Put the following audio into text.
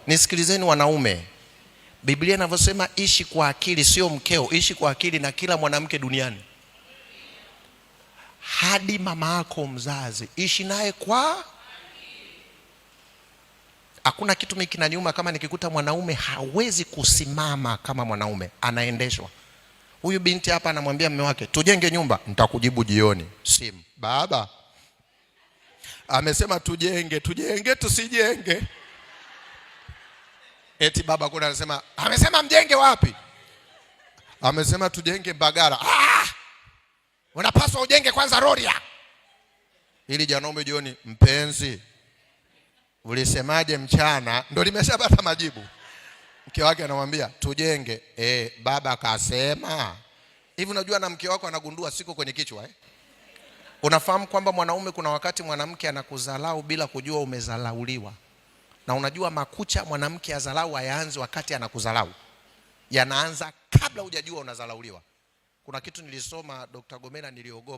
Nisikilizeni wanaume, Biblia inavyosema ishi kwa akili, sio mkeo, ishi kwa akili na kila mwanamke duniani. Hadi mama yako mzazi, ishi naye kwa. Hakuna kitu mimi kinaniuma kama nikikuta mwanaume hawezi kusimama kama mwanaume, anaendeshwa. Huyu binti hapa anamwambia mume wake, tujenge nyumba, nitakujibu jioni simu. Baba amesema tujenge tusijenge. Eti baba kuna anasema, amesema mjenge wapi? Amesema tujenge Bagara. Unapaswa ujenge kwanza Rorya. Ili janaume jioni, mpenzi ulisemaje mchana? Ndio limeshapata majibu. Mke wake anamwambia tujenge. Baba akasema. Hivi unajua na mke wako anagundua siko kwenye kichwa Unafahamu kwamba mwanaume kuna wakati mwanamke anakuzalau bila kujua umezalauliwa. Na unajua makucha mwanamke azalau hayaanzi wakati anakuzalau. Yanaanza kabla hujajua unazalauliwa. Kuna kitu nilisoma Dr. Gomera niliogopa.